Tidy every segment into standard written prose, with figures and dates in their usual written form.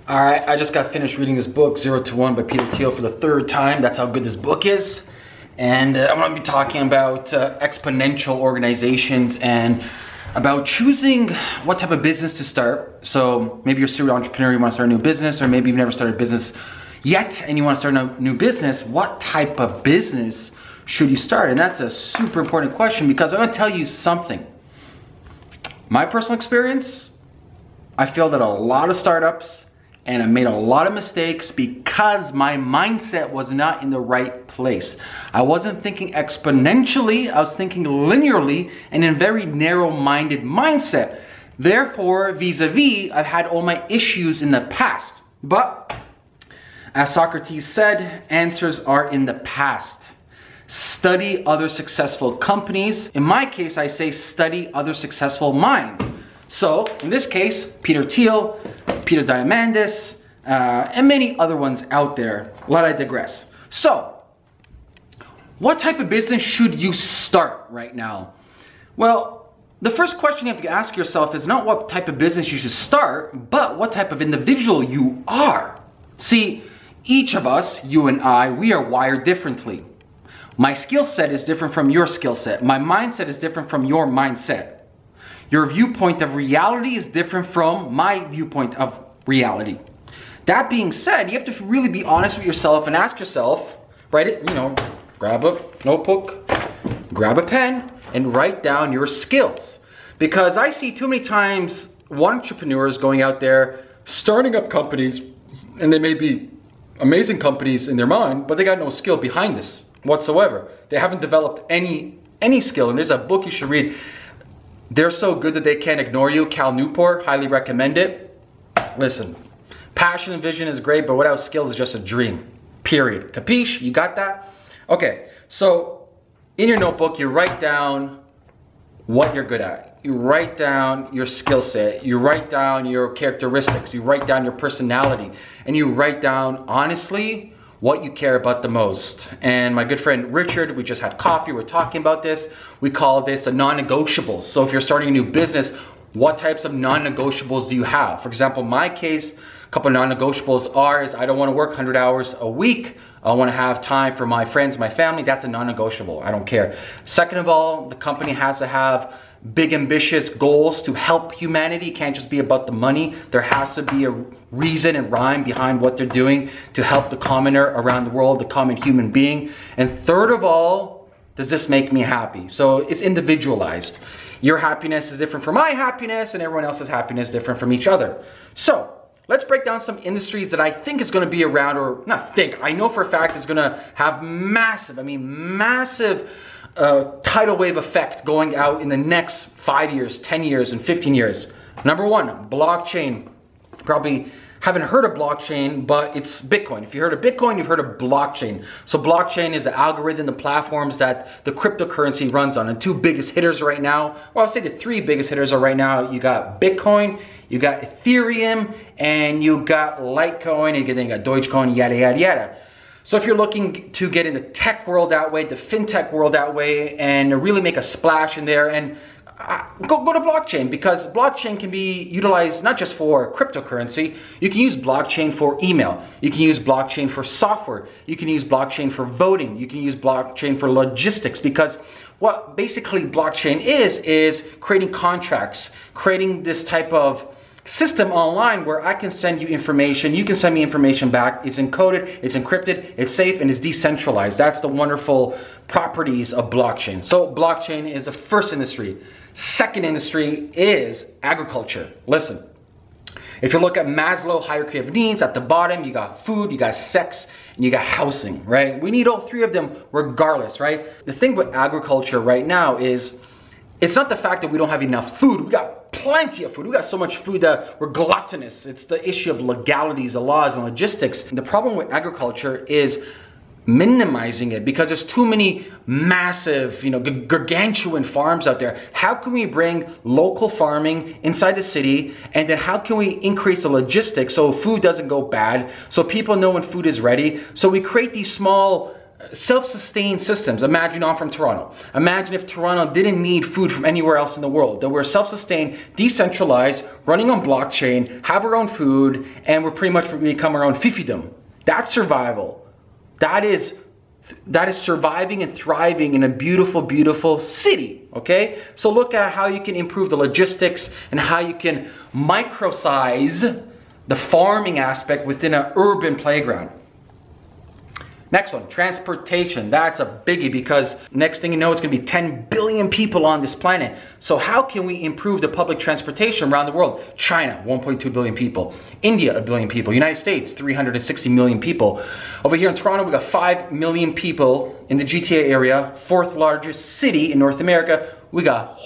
All right, I just got finished reading this book, 0 to 1 by Peter Thiel, for the third time. That's how good this book is. And I'm going to be talking about exponential organizations and about choosing what type of business to start. So maybe you're a serial entrepreneur, you want to start a new business, or maybe you've never started a business yet and you want to start a new business. What type of business should you start? And that's a super important question, because I'm going to tell you something. My personal experience, I feel that a lot of startups and I made a lot of mistakes because my mindset was not in the right place. I wasn't thinking exponentially, I was thinking linearly and in a very narrow-minded mindset. Therefore, vis-a-vis, I've had all my issues in the past. But, as Socrates said, answers are in the past. Study other successful companies. In my case, I say study other successful minds. So, in this case, Peter Thiel, Peter Diamandis, and many other ones out there. Let I digress. So, what type of business should you start right now? Well, the first question you have to ask yourself is not what type of business you should start, but what type of individual you are. See, each of us, you and I, we are wired differently. My skill set is different from your skill set. My mindset is different from your mindset. Your viewpoint of reality is different from my viewpoint of reality. That being said, you have to really be honest with yourself and ask yourself, write it, grab a notebook, grab a pen, and write down your skills. Because I see too many times entrepreneurs going out there, starting up companies, and they may be amazing companies in their mind, but they got no skill behind this whatsoever. They haven't developed any skill. And there's a book you should read. They're so good that they can't ignore you. Cal Newport, highly recommend it. Listen, passion and vision is great, but without skills is just a dream, period. Capiche? You got that? Okay, so in your notebook, you write down what you're good at. You write down your skill set. You write down your characteristics. You write down your personality. And you write down, honestly, what you care about the most. And my good friend Richard, we just had coffee, we're talking about this. We call this a non-negotiables. So if you're starting a new business, what types of non-negotiables do you have? For example, in my case, a couple of non-negotiables is I don't want to work 100 hours a week. I want to have time for my friends, my family. That's a non-negotiable. I don't care. Second of all, the company has to have big ambitious goals to help humanity. It can't just be about the money. There has to be a reason and rhyme behind what they're doing to help the commoner around the world, the common human being. And third of all, does this make me happy? So it's individualized. Your happiness is different from my happiness, and everyone else's happiness is different from each other. So let's break down some industries that I think is going to be around, or not think, I know for a fact is going to have massive tidal wave effect going out in the next 5 years, 10 years, and 15 years. Number one, blockchain. Probably haven't heard of blockchain, but it's Bitcoin. If you heard of Bitcoin, you've heard of blockchain. So blockchain is the algorithm, the platforms that the cryptocurrency runs on. And two biggest hitters right now, well, I'll say the three biggest hitters are right now, you got Bitcoin, you got Ethereum, and you got Litecoin, and then you got Dogecoin, yada, yada, yada. So if you're looking to get in the tech world that way, the fintech world that way, and really make a splash in there, and go to blockchain, because blockchain can be utilized not just for cryptocurrency. You can use blockchain for email. You can use blockchain for software. You can use blockchain for voting. You can use blockchain for logistics, because what basically blockchain is creating contracts, creating this type of system online where I can send you information, you can send me information back, it's encoded, it's encrypted, it's safe, and it's decentralized. That's the wonderful properties of blockchain. So blockchain is the first industry. Second industry is agriculture. Listen, if you look at Maslow hierarchy of needs, at the bottom you got food, you got sex, and you got housing, right? We need all three of them regardless, right? The thing with agriculture right now is it's not the fact that we don't have enough food. We got plenty of food. We got so much food that we're gluttonous. It's the issue of legalities, the laws, and logistics. And the problem with agriculture is minimizing it, because there's too many massive, gargantuan farms out there. How can we bring local farming inside the city, and then how can we increase the logistics so food doesn't go bad, so people know when food is ready? So we create these small self-sustained systems. Imagine, I'm from Toronto. Imagine if Toronto didn't need food from anywhere else in the world. That we're self-sustained, decentralized, running on blockchain, have our own food, and we're pretty much become our own fiefdom. That's survival. That is surviving and thriving in a beautiful, beautiful city, okay? So look at how you can improve the logistics and how you can micro-size the farming aspect within an urban playground. Next one, transportation. That's a biggie because next thing you know, it's gonna be 10 billion people on this planet. So how can we improve the public transportation around the world? China, 1.2 billion people. India, 1 billion people. United States, 360 million people. Over here in Toronto, we got 5 million people in the GTA area, 4th largest city in North America. We got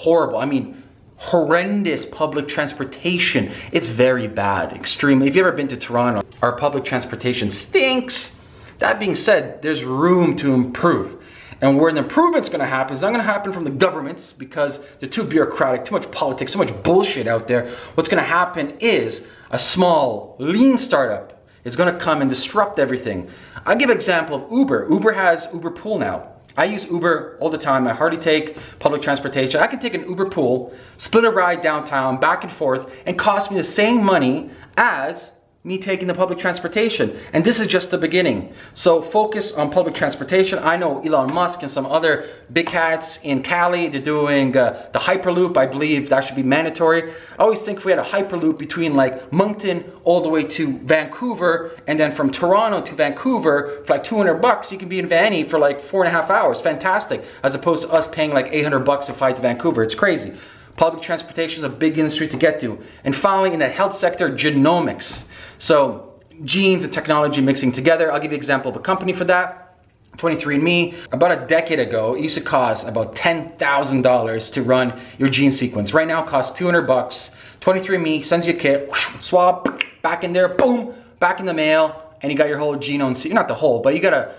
horrendous public transportation. It's very bad, extremely. If you've ever been to Toronto, our public transportation stinks. That being said, there's room to improve. And where the improvement's gonna happen is not gonna happen from the governments because they're too bureaucratic, too much politics, too much bullshit out there. What's gonna happen is a small, lean startup is gonna come and disrupt everything. I'll give an example of Uber. Uber has Uber Pool now. I use Uber all the time. I hardly take public transportation. I can take an Uber Pool, split a ride downtown, back and forth, and cost me the same money as me taking the public transportation. And this is just the beginning. So focus on public transportation. I know Elon Musk and some other big hats in Cali, they're doing the Hyperloop. I believe that should be mandatory. I always think if we had a Hyperloop between like Moncton all the way to Vancouver, and then from Toronto to Vancouver for like 200 bucks, you can be in Vanny for like 4.5 hours. Fantastic. As opposed to us paying like 800 bucks to fly to Vancouver. It's crazy. Public transportation is a big industry to get to. And finally, in the health sector, genomics. So genes and technology mixing together. I'll give you an example of a company for that. 23andMe, about a decade ago, it used to cost about $10,000 to run your gene sequence. Right now it costs 200 bucks. 23andMe sends you a kit, swab, back in there, boom, back in the mail, and you got your whole genome, not the whole, but you got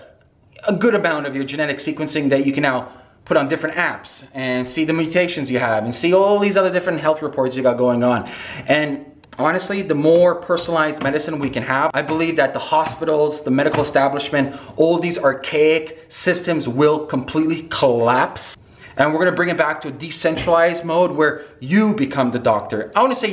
a good amount of your genetic sequencing that you can now put on different apps and see the mutations you have and see all these other different health reports you got going on. And honestly, the more personalized medicine we can have, I believe that the hospitals, the medical establishment, all these archaic systems will completely collapse. And we're gonna bring it back to a decentralized mode where you become the doctor. I wanna say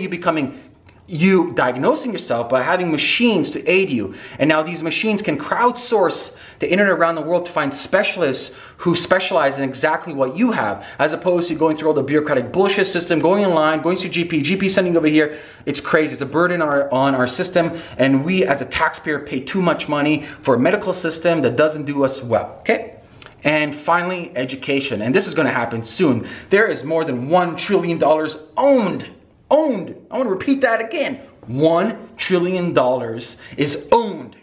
you diagnosing yourself by having machines to aid you. And now these machines can crowdsource the internet around the world to find specialists who specialize in exactly what you have, as opposed to going through all the bureaucratic bullshit system, going online, going to GP sending over here. It's crazy. It's a burden on our system, and we as a taxpayer pay too much money for a medical system that doesn't do us well, okay? And finally, education, and this is gonna happen soon. There is more than $1 trillion owned. I want to repeat that again. $1 trillion is owned.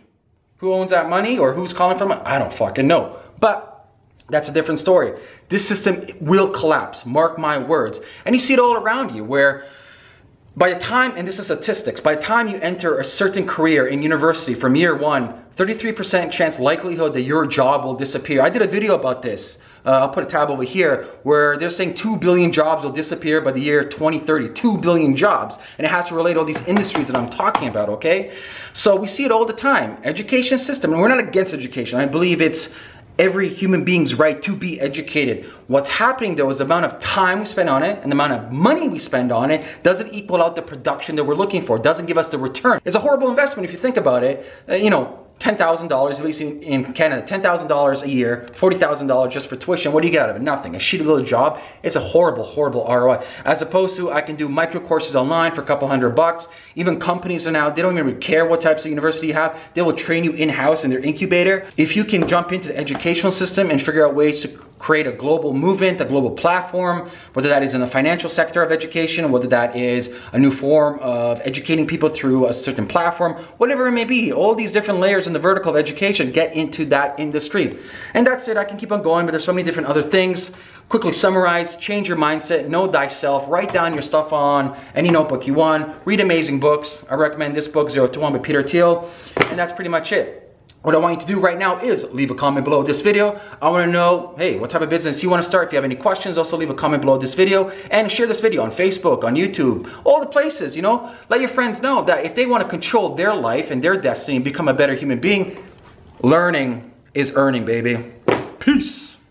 Who owns that money or who's calling from it? I don't fucking know. But that's a different story. This system will collapse, mark my words. And you see it all around you where by the time, and this is statistics, by the time you enter a certain career in university from year one, 33% chance likelihood that your job will disappear. I did a video about this. I'll put a tab over here where they're saying 2 billion jobs will disappear by the year 2030. 2 billion jobs. And it has to relate to all these industries that I'm talking about, okay? So we see it all the time. Education system, and we're not against education. I believe it's every human being's right to be educated. What's happening though is the amount of time we spend on it and the amount of money we spend on it doesn't equal out the production that we're looking for. It doesn't give us the return. It's a horrible investment if you think about it. $10,000, at least in Canada, $10,000 a year, $40,000 just for tuition. What do you get out of it? Nothing. A shitty little job. It's a horrible, horrible ROI. As opposed to, I can do micro courses online for a couple $100. Even companies are now, they don't even care what types of university you have. They will train you in-house in their incubator. If you can jump into the educational system and figure out ways to create a global movement, a global platform, whether that is in the financial sector of education, whether that is a new form of educating people through a certain platform, whatever it may be, all these different layers in the vertical of education, get into that industry. And that's it. I can keep on going, but there's so many different other things. Quickly summarize, change your mindset, know thyself, write down your stuff on any notebook you want, read amazing books. I recommend this book, 0 to 1 by Peter Thiel, and that's pretty much it. What I want you to do right now is leave a comment below this video. I want to know, hey, what type of business you want to start. If you have any questions, also leave a comment below this video and share this video on Facebook, on YouTube, all the places, Let your friends know that if they want to control their life and their destiny and become a better human being, learning is earning, baby. Peace.